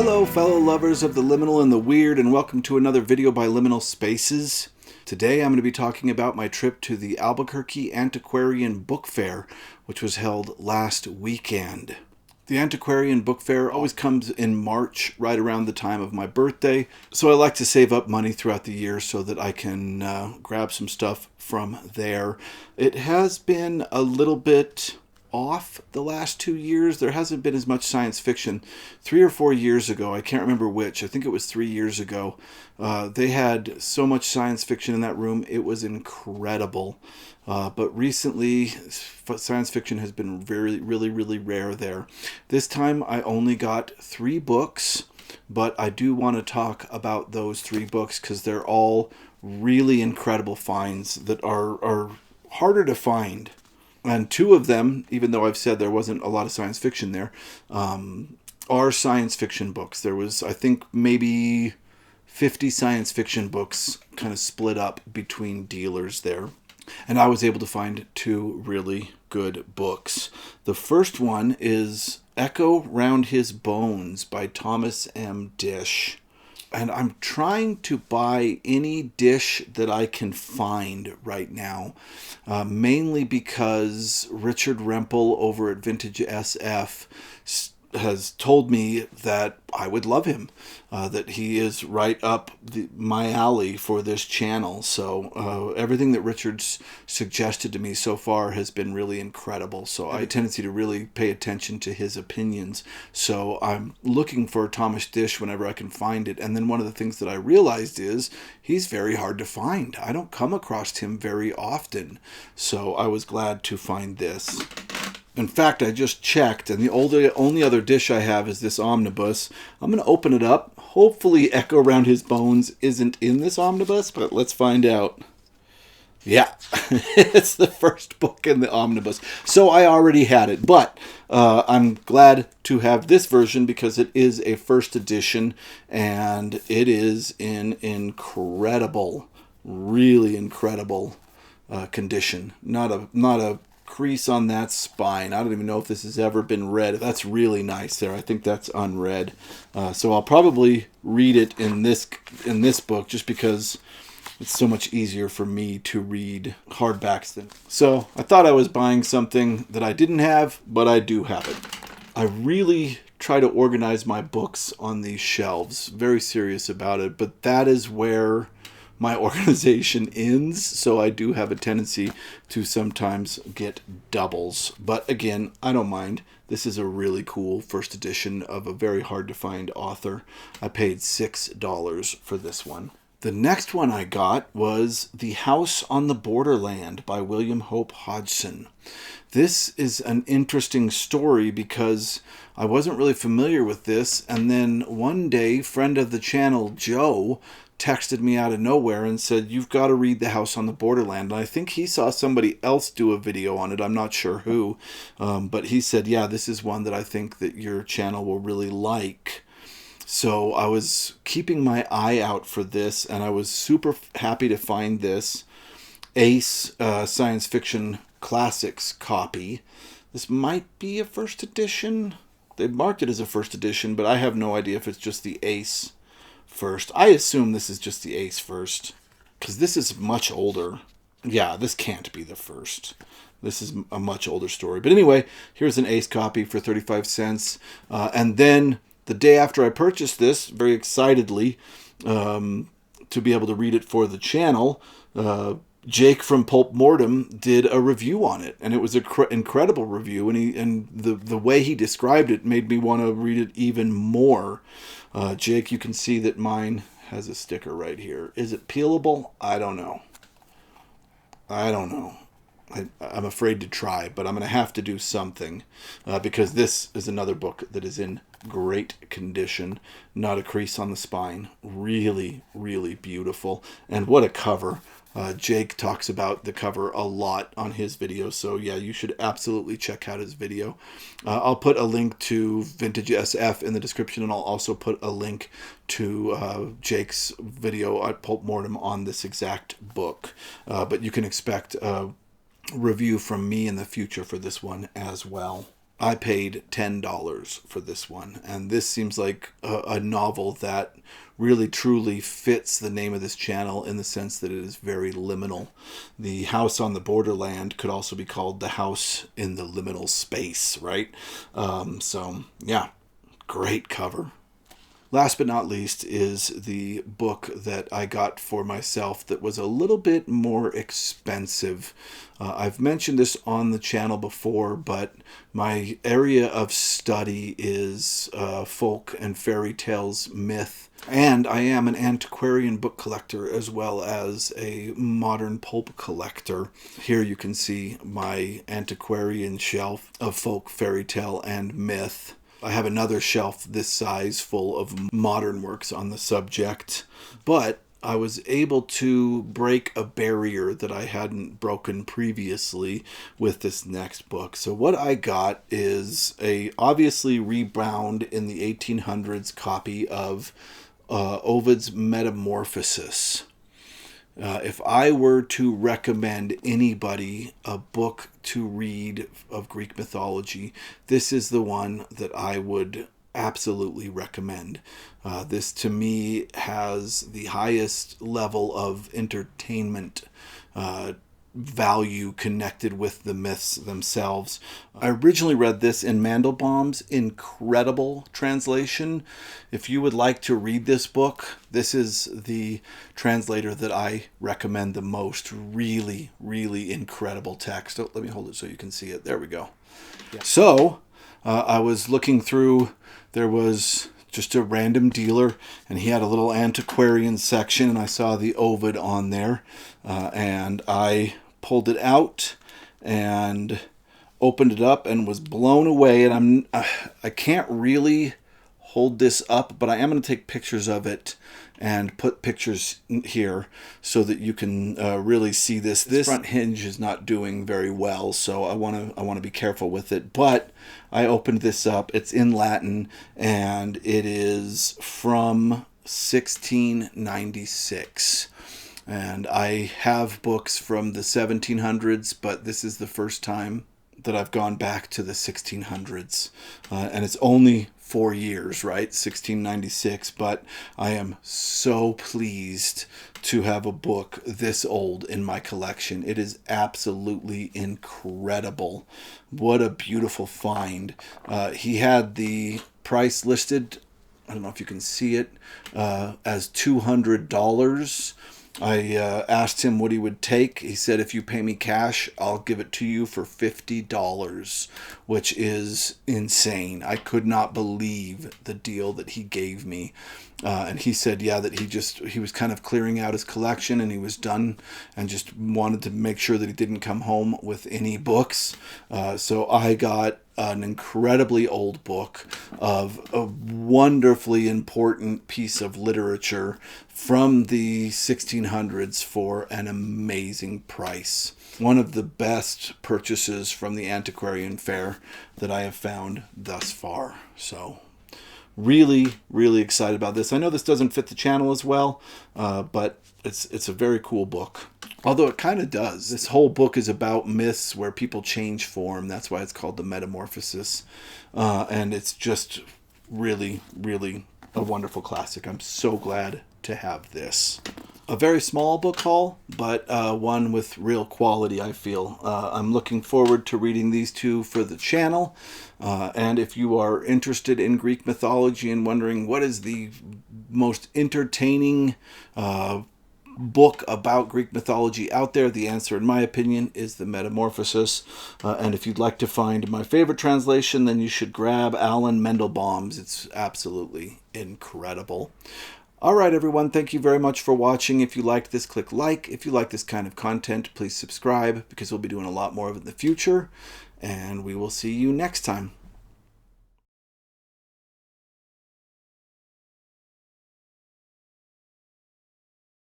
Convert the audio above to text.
Hello fellow lovers of the liminal and the weird, and welcome to another video by Liminal Spaces. Today I'm going to be talking about my trip to the Albuquerque Antiquarian Book Fair, which was held last weekend. The Antiquarian Book Fair always comes in March, right around the time of my birthday, so I like to save up money throughout the year so that I can grab some stuff from there. It has been a little bit off the last 2 years. There hasn't been as much science fiction. 3 or 4 years ago, I can't remember which, I think it was 3 years ago, they had so much science fiction in that room. It was incredible. But recently, science fiction has been really rare there. This time I only got 3 books, but I do want to talk about those 3 books because they're all really incredible finds that are harder to find. And 2 of them, even though I've said there wasn't a lot of science fiction there, are science fiction books. There was, I think, maybe 50 science fiction books kind of split up between dealers there. And I was able to find 2 really good books. The first one is Echo Round His Bones by Thomas M. Dish. And I'm trying to buy any Dish that I can find right now, mainly because Richard Rempel over at Vintage SF has told me that I would love him, that he is right up my alley for this channel. So everything that Richard's suggested to me so far has been really incredible. So I have a tendency to really pay attention to his opinions. So I'm looking for Thomas Dish whenever I can find it. And then one of the things that I realized is he's very hard to find. I don't come across him very often. So I was glad to find this. In fact, I just checked, and the only other Dish I have is this omnibus. I'm going to open it up. Hopefully Echo Round His Bones isn't in this omnibus, but let's find out. Yeah, it's the first book in the omnibus. So I already had it, but I'm glad to have this version because it is a first edition, and it is in incredible, really incredible condition. Not a crease on that spine. I don't even know if this has ever been read. That's really nice there. I think that's unread. So I'll probably read it in this book just because it's so much easier for me to read hardbacks than. So I thought I was buying something that I didn't have, but I do have it. I really try to organize my books on these shelves. Very serious about it, but that is where my organization ends, so I do have a tendency to sometimes get doubles. But again, I don't mind. This is a really cool first edition of a very hard to find author. I paid $6 for this one. The next one I got was The House on the Borderland by William Hope Hodgson. This is an interesting story because I wasn't really familiar with this, and then one day, friend of the channel, Joe, texted me out of nowhere and said, "You've got to read The House on the Borderland." And I think he saw somebody else do a video on it. I'm not sure who. But he said, yeah, this is one that I think that your channel will really like. So I was keeping my eye out for this, and I was super happy to find this Ace Science Fiction Classics copy. This might be a first edition. They marked it as a first edition, but I have no idea if it's just the Ace first. I assume this is just the Ace first, because this is much older. Yeah, this can't be the first. This is a much older story. But anyway, here's an Ace copy for 35 cents. And then the day after I purchased this, very excitedly, to be able to read it for the channel, Jake from Pulp Mortem did a review on it, and it was an incredible review, and the way he described it made me want to read it even more. Jake, you can see that mine has a sticker right here. Is it peelable? I don't know. I'm afraid to try, but I'm going to have to do something because this is another book that is in great condition. Not a crease on the spine. Really, really beautiful. And what a cover. Jake talks about the cover a lot on his video, so yeah, you should absolutely check out his video. I'll put a link to Vintage SF in the description, and I'll also put a link to Jake's video at Pulp Mortem on this exact book. But you can expect a review from me in the future for this one as well. I paid $10 for this one, and this seems like a novel that really truly fits the name of this channel in the sense that it is very liminal. The house on the borderland could also be called the house in the liminal space, right? So yeah, great cover. Last but not least is the book that I got for myself that was a little bit more expensive. I've mentioned this on the channel before, but my area of study is folk and fairy tales, myth, and I am an antiquarian book collector as well as a modern pulp collector. Here you can see my antiquarian shelf of folk, fairy tale, and myth. I have another shelf this size full of modern works on the subject, but I was able to break a barrier that I hadn't broken previously with this next book. So what I got is a obviously rebound in the 1800s copy of Ovid's Metamorphosis. If I were to recommend anybody a book to read of Greek mythology, this is the one that I would absolutely recommend. This to me has the highest level of entertainment value connected with the myths themselves. I originally read this in Mandelbaum's incredible translation. If you would like to read this book, this is the translator that I recommend the most. Really, really incredible text. Oh, let me hold it so you can see it. There we go. Yeah. So I was looking through, there was just a random dealer, and he had a little antiquarian section, and I saw the Ovid on there, and I pulled it out and opened it up and was blown away. And I can't really hold this up, but I am going to take pictures of it and put pictures here so that you can really see this. This front hinge is not doing very well, so I want to be careful with it. But I opened this up. It's in Latin, and it is from 1696. And I have books from the 1700s, but this is the first time that I've gone back to the 1600s. And it's only 4 years, right? 1696. But I am so pleased to have a book this old in my collection. It is absolutely incredible. What a beautiful find. He had the price listed, I don't know if you can see it, as $200. I asked him what he would take. He said, if you pay me cash, I'll give it to you for $50, which is insane. I could not believe the deal that he gave me. And he said, yeah, that he was kind of clearing out his collection and he was done and just wanted to make sure that he didn't come home with any books. So I got an incredibly old book of a wonderfully important piece of literature from the 1600s for an amazing price. One of the best purchases from the antiquarian fair that I have found thus far. So really, really excited about this. I know this doesn't fit the channel as well, but it's a very cool book. Although it kind of does. This whole book is about myths where people change form. That's why it's called the Metamorphosis. And it's just really, really a wonderful classic. I'm so glad to have this. A very small book haul, but one with real quality, I feel. I'm looking forward to reading these two for the channel. And if you are interested in Greek mythology and wondering what is the most entertaining book about Greek mythology out there, the answer, in my opinion, is the Metamorphosis. And if you'd like to find my favorite translation, then you should grab Alan Mendelbaum's. It's absolutely incredible. All right, everyone, thank you very much for watching. If you liked this, click like. If you like this kind of content, please subscribe, because we'll be doing a lot more of it in the future. And we will see you next time.